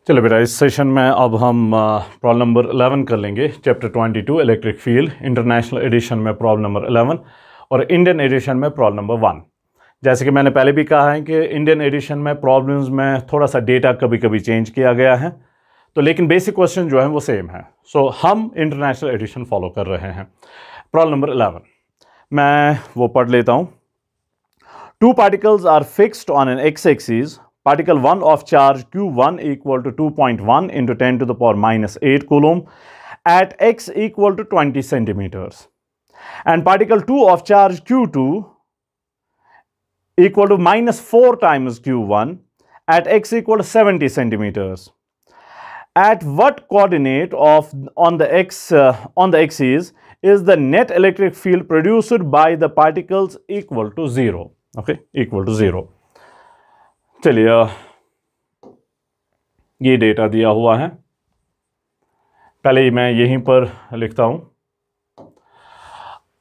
चलो बेटा, इस सेशन में अब हम प्रॉब्लम नंबर 11 कर लेंगे। Chapter 22 electric field, international addition में प्रॉब्लम नंबर 11 और इंडियन एडिशन में प्रॉब्लम नंबर 1। जैसे कि मैंने पहले भी कहा है कि इंडियन एडिशन में प्रॉब्लम्स में थोड़ा सा डेटा कभी कभी चेंज किया गया है, तो लेकिन बेसिक क्वेश्चन जो है वो सेम है। सो हम इंटरनेशनल एडिशन फॉलो कर रहे हैं। प्रॉब्लम नंबर 11 मैं वो पढ़ लेता हूँ। Two particles are fixed on an x-axis. Particle 1 of charge q1 equal to 2.1 into 10 to the power minus 8 coulomb at x equal to 20 centimeters. And particle 2 of charge q2 equal to minus 4 times q1 at x equal to 70 centimeters. At what coordinate on the axis is the net electric field produced by the particles equal to 0? Okay, equal to 0। चलिए, ये data दिया हुआ है। पहले ही मैं यहीं पर लिखता हूं।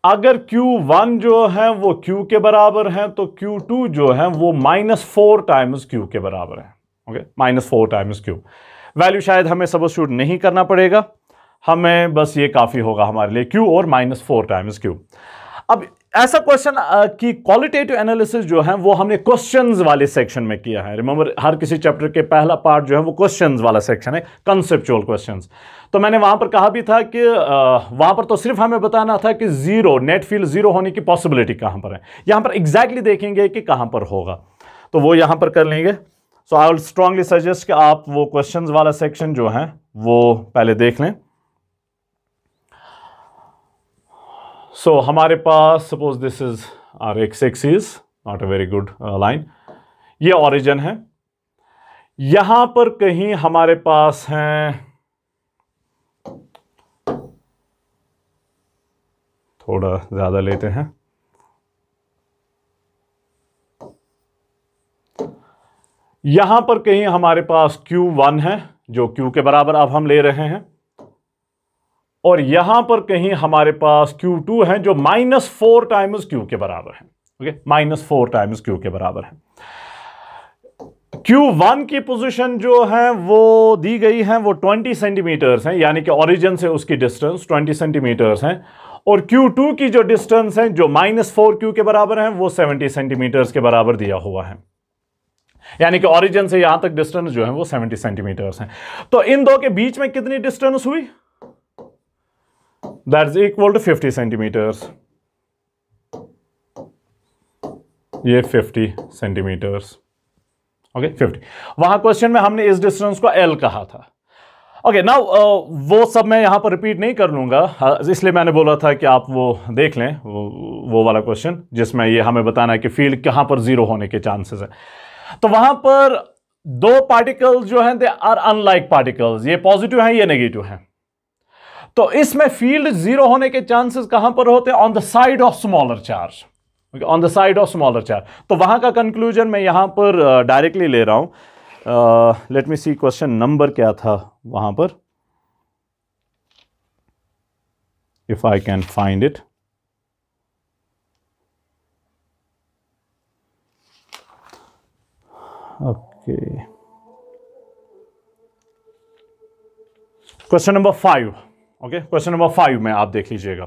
अगर Q1 जो है वो Q के बराबर है तो Q2 जो है वो -4 टाइम्स Q के बराबर है। Okay, -4 times Q। वैल्यू शायद हमें सब्स्टिट्यूट नहीं करना पड़ेगा, हमें बस ये काफी होगा हमारे लिए, Q और -4 टाइम्स Q। अब ऐसा क्वेश्चन की क्वालिटेटिव एनालिसिस जो है वो हमने क्वेश्चंस वाले सेक्शन में किया है। रिमेंबर, हर किसी चैप्टर के पहला पार्ट जो है वो क्वेश्चंस वाला सेक्शन है, कंसेप्चुअल क्वेश्चंस। तो मैंने वहां पर कहा भी था कि वहां पर तो सिर्फ हमें बताना था कि जीरो नेट फील्ड जीरो होने की पॉसिबिलिटी कहां पर है। यहां पर एग्जैक्टली देखेंगे कि कहां पर होगा, तो वो यहां पर कर लेंगे। सो आई विल स्ट्रांगली सजेस्ट कि आप वो क्वेश्चंस वाला सेक्शन जो है वो पहले देख लें। सो हमारे पास suppose this is our x axis, not a very good line. ये ओरिजिन है, यहां पर कहीं हमारे पास है, थोड़ा ज्यादा लेते हैं, यहां पर कहीं हमारे पास Q1 है जो Q के बराबर अब हम ले रहे हैं, और यहां पर कहीं हमारे पास Q2 है जो -4 टाइम्स Q के बराबर है। ओके, -4 टाइम्स Q के बराबर है। Q1 की पोजीशन जो है वो दी गई है, वो 20 सेंटीमीटर्स है, यानी कि ओरिजिन से उसकी डिस्टेंस 20 सेंटीमीटर्स है। और Q2 की जो डिस्टेंस है जो -4 Q के बराबर है वो 70 सेंटीमीटर्स के बराबर दिया हुआ है, यानी कि ओरिजिन से यहां तक डिस्टेंस जो है वो 70 सेंटीमीटर्स है। तो इन दो के बीच में कितनी डिस्टेंस हुई? That is equal to 50 centimetres. ये 50 सेंटीमीटर्स। ओके, 50। वहां क्वेश्चन में हमने इस डिस्टेंस को L कहा था। ओके, नाउ वो सब मैं यहां पर रिपीट नहीं कर लूंगा, इसलिए मैंने बोला था कि आप वो देख लें, वो वाला क्वेश्चन जिसमें ये हमें बताना है कि फील्ड कहां पर जीरो होने के चांसेस है। तो वहां पर दो पार्टिकल्स जो हैं दे आर अनलाइक पार्टिकल्स, ये पॉजिटिव है, ये नेगेटिव है। तो इसमें फील्ड जीरो होने के चांसेस कहां पर होते हैं? On the side of smaller charge. On the side of smaller charge. तो वहां का कंक्लूजन मैं यहां पर डायरेक्टली ले रहा हूं। लेट मी सी क्वेश्चन नंबर क्या था वहां पर, if I can find it. Okay, question number 5। Okay, question number 5 में आप देख लीजिएगा।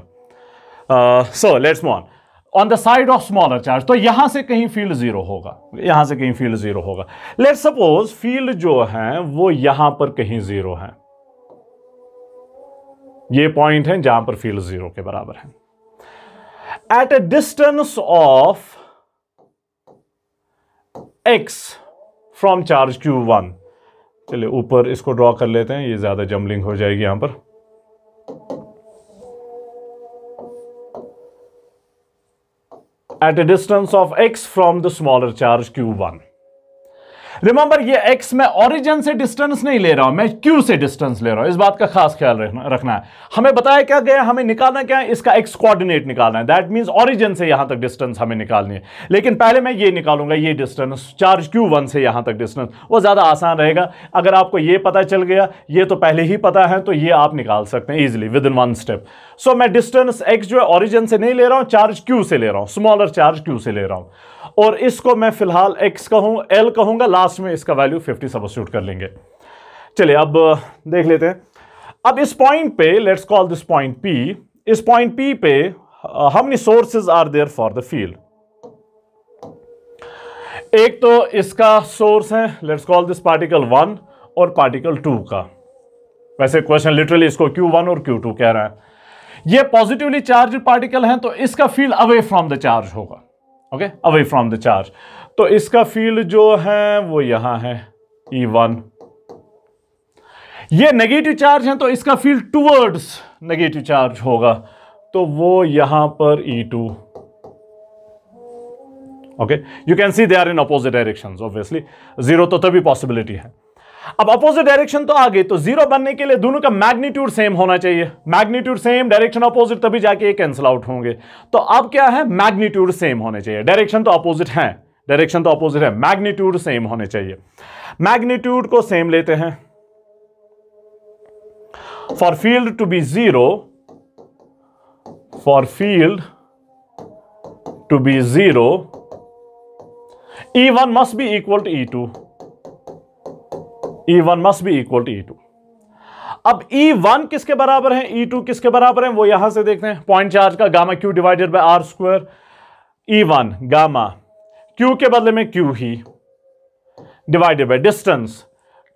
So let's move on. On the side of smaller charge, तो यहां से कहीं फील्ड जीरो होगा, यहां से कहीं फील्ड जीरो होगा। लेट्स सपोज फील्ड जो है वो यहां पर कहीं जीरो है, ये पॉइंट है जहां पर फील्ड जीरो के बराबर है। At a distance of x from charge Q1, चलिए ऊपर इसको ड्रॉ कर लेते हैं, ये ज्यादा जम्बलिंग हो जाएगी यहां पर। At a distance of x from the smaller charge Q1। Remember, ये x में ओरिजिन से डिस्टेंस नहीं ले रहा हूं, मैं Q से डिस्टेंस ले रहा हूं। इस बात का खास ख्याल रखना है। हमें बताया क्या गया, हमें निकालना क्या है, इसका x कोऑर्डिनेट निकालना है। दैट मींस ओरिजिन से यहां तक डिस्टेंस हमें निकालनी है। लेकिन पहले मैं ये निकालूंगा, ये डिस्टेंस चार्ज Q1 से यहां तक डिस्टेंस, वो ज्यादा आसान रहेगा। अगर आपको ये पता चल गया, ये तो पहले ही पता है, तो ये आप निकाल सकते हैं easily within one step. So मैं डिस्टेंस x जो है ओरिजिन से नहीं ले रहा हूं, चार्ज Q से ले रहा हूं, स्मॉलर चार्ज Q से ले रहा हूं। और इसको मैं फिलहाल x कहूं, L कहूंगा, लास्ट में इसका वैल्यू 50 सब्स्टिट्यूट कर लेंगे। चलिए अब देख लेते हैं। अब इस पॉइंट पे, let's call this point P, इस पॉइंट P पे how many sources are there for the field? एक तो इसका सोर्स है, लेट्स कॉल दिस पार्टिकल 1 और पार्टिकल 2 का। वैसे क्वेश्चन लिटरली इसको Q1 और Q2 कह रहा है। ये पॉजिटिवली चार्ज पार्टिकल हैं तो इसका field away from the charge होगा, okay, away from the charge. तो इसका फील्ड जो है वो यहां है E1। ये नेगेटिव चार्ज है तो इसका फील्ड टुवर्ड्स नेगेटिव चार्ज होगा, तो वो यहां पर E2। Okay, you can see they are in opposite directions, obviously zero तो तभी पॉसिबिलिटी है। अब अपोजिट डायरेक्शन तो आ गई, तो जीरो बनने के लिए दोनों का मैग्नीट्यूड सेम होना चाहिए। मैग्नीट्यूड सेम, डायरेक्शन अपोजिट, तभी जाके ये कैंसिल आउट होंगे। तो अब क्या है, मैग्नीट्यूड सेम होने चाहिए। डायरेक्शन तो अपोजिट है, डायरेक्शन तो अपोजिट है, मैग्नीट्यूड सेम होने चाहिए। मैग्नीट्यूड को सेम लेते हैं। For field to be zero, for field to be zero, E1 must be equal to E2. E1 must be equal to E2. अब E1 किसके बराबर है, E2 किसके बराबर है, वो यहां से देखते हैं। पॉइंट चार्ज का gamma Q divided by R square. E1 gamma Q के बदले में Q he divided by distance,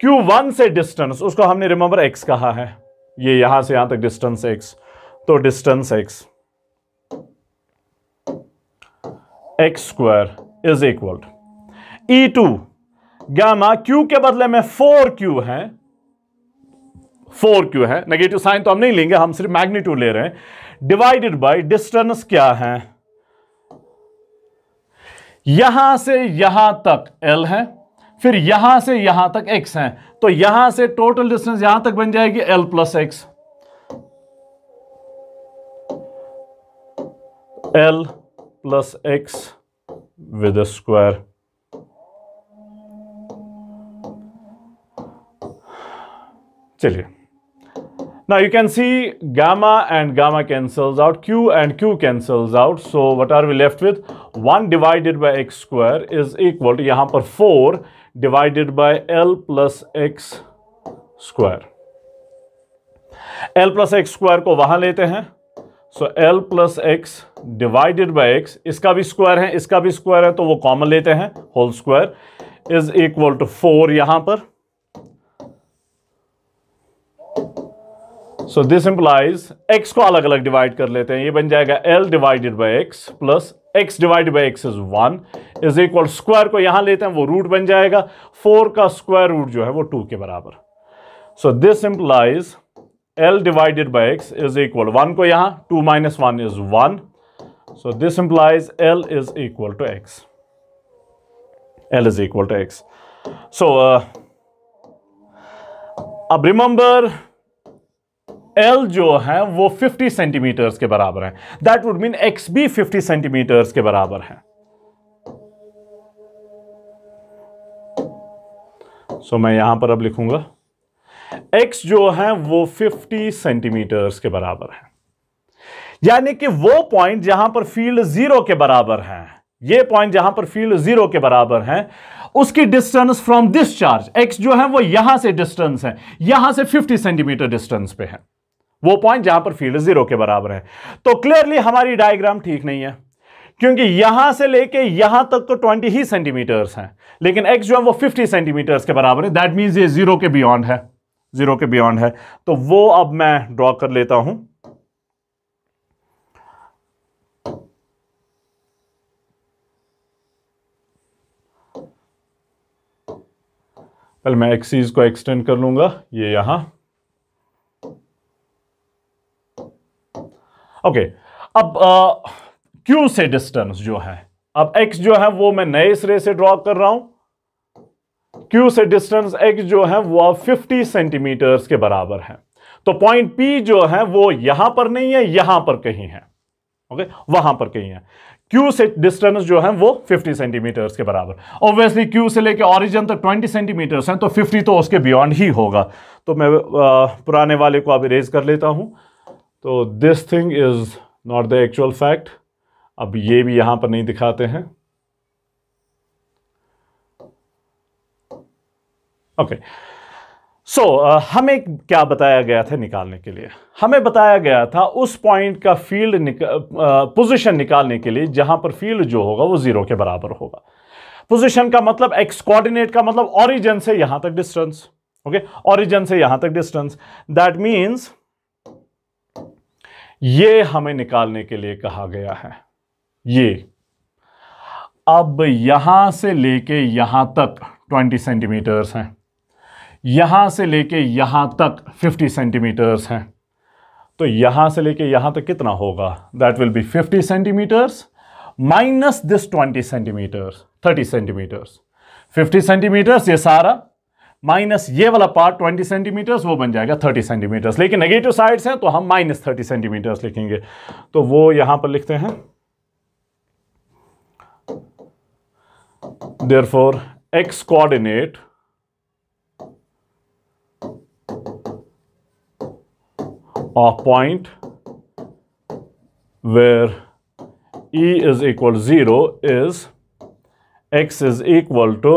Q1 से डिस्टेंस, उसको हमने रिमेंबर X कहा है। ये यहां से यहां तक डिस्टेंस X, तो distance X, X square is equal to E2 gamma Q के बदले में 4Q है, 4Q है, नेगेटिव साइन तो हम नहीं लेंगे, हम सिर्फ मैग्नीट्यूड ले रहे हैं, डिवाइडेड बाय डिस्टेंस क्या है, यहां से यहां तक L है, फिर यहां से यहां तक X है, तो यहां से टोटल डिस्टेंस यहां तक बन जाएगी L plus X, L plus X with square. चलिए, now you can see gamma and gamma cancels out, Q and Q cancels out, so what are we left with? 1 divided by X square is equal to यहां पर 4 divided by L plus X square। L plus X square को वहां लेते हैं, so L plus X divided by X, इसका भी square है, इसका भी स्क्वायर है, तो वो कॉमन लेते हैं, whole square is equal to 4 यहां पर। सो दिस इंप्लाइज X को अलग अलग डिवाइड कर लेते हैं, ये बन जाएगा L divided by X plus X divided by X is 1 is equal, square को यहां लेते हैं, वो रूट बन जाएगा, 4 का स्क्वायर रूट जो है वो 2 के बराबर। So this implies L divided by X is equal, 1 को यहां, 2 minus 1 is 1, so this implies L is equal to X. L is equal to X. So अब रिमेंबर L जो है वो 50 सेंटीमीटर्स के बराबर है, दैट वुड मीन X भी 50 सेंटीमीटर्स के बराबर है। सो मैं यहां पर अब लिखूंगा X जो है वो 50 सेंटीमीटर्स के बराबर है, यानी कि वो पॉइंट जहां पर फील्ड 0 के बराबर है, ये पॉइंट जहां पर फील्ड 0 के बराबर है, उसकी distance from this charge X जो है वो यहां से डिस्टेंस है, यहां से 50 सेंटीमीटर डिस्टेंस पे है, वो पॉइंट जहां पर फील्ड 0 के बराबर है। तो क्लियरली हमारी डायग्राम ठीक नहीं है, क्योंकि यहां से लेके यहां तक तो 20 ही सेंटीमीटर्स हैं, लेकिन X जो है वो 50 सेंटीमीटर्स के बराबर है, दैट मीन्स ये 0 के बियॉन्ड है, 0 के बियॉन्ड है। तो वो अब मैं ड्रॉ कर लेता हूं। पहले मैं एक्सीस को एक्सटेंड कर लूंगा, ये यहां, ओके। अब Q से डिस्टेंस जो है, अब X जो है वो मैं नए सिरे से ड्रॉ कर रहा हूं। Q से डिस्टेंस X जो है वो अब 50 सेंटीमीटर्स के बराबर है, तो पॉइंट P जो है वो यहां पर नहीं है, यहां पर कहीं है, ओके, वहां पर कहीं है। Q से डिस्टेंस जो है वो 50 सेंटीमीटर्स के बराबर, ऑब्वियसली Q से लेके ऑरिजिन तक 20 सेंटीमीटर्स हैं, तो 50 तो उसके बियॉन्ड ही होगा। तो मैं पुराने वाले को अब इरेज कर लेता हूं। तो this thing is not the actual fact, अब ये भी यहां पर नहीं दिखाते हैं, ओके। हमें क्या बताया गया था निकालने के लिए? हमें बताया गया था उस पॉइंट का फील्ड पोजीशन निकालने के लिए जहां पर फील्ड जो होगा वो 0 के बराबर होगा। पोजीशन का मतलब एक्स कोऑर्डिनेट का मतलब ओरिजिन से यहां तक डिस्टेंस। ओके, ओरिजिन से यहां तक डिस्टेंस, दैट मींस ये हमें निकालने के लिए कहा गया है। ये अब यहां से लेके यहां तक 20 सेंटीमीटर्स हैं, यहां से लेके यहां तक 50 सेंटीमीटर्स हैं, तो यहां से लेके यहां तक कितना होगा? That will be 50 centimetres minus this 20 centimetres, 30 centimetres. 50 centimetres ये सारा माइनस ये वाला पार्ट 20 सेंटीमीटर्स, वो बन जाएगा 30 सेंटीमीटर्स। लेकिन नेगेटिव साइड्स हैं तो हम माइनस 30 सेंटीमीटर्स लिखेंगे, तो वो यहां पर लिखते हैं। Therefore x coordinate of point where E is equal to 0 is x is equal to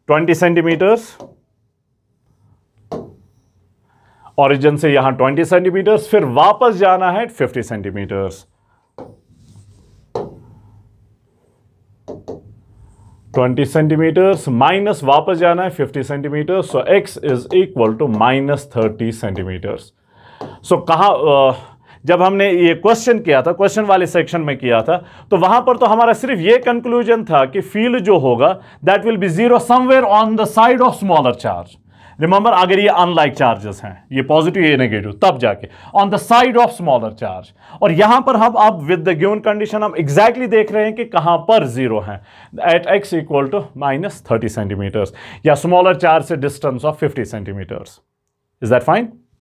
20 centimetres, origin से यहां 20 सेंटीमीटर्स, फिर वापस जाना है 50 सेंटीमीटर्स। 20 सेंटीमीटर्स माइनस वापस जाना है 50 centimetres, so x is equal to minus 30 centimetres. So कहा जब हमने ये क्वेश्चन किया था, क्वेश्चन वाले सेक्शन में किया था, तो वहां पर तो हमारा सिर्फ ये कंक्लूजन था कि फील्ड जो होगा that will B 0 somewhere on the side of smaller charge. Remember, अगर ये अनलाइक चार्जेस हैं, ये पॉजिटिव ये नेगेटिव, तब जाके on the side of smaller charge. और यहां पर हम अब विद द गिवन कंडीशन हम एग्जैक्टली देख रहे हैं कि कहां पर 0 है, at x equal to minus 30 centimetres या स्मॉलर चार्ज से distance of 50 centimetres. Is that fine?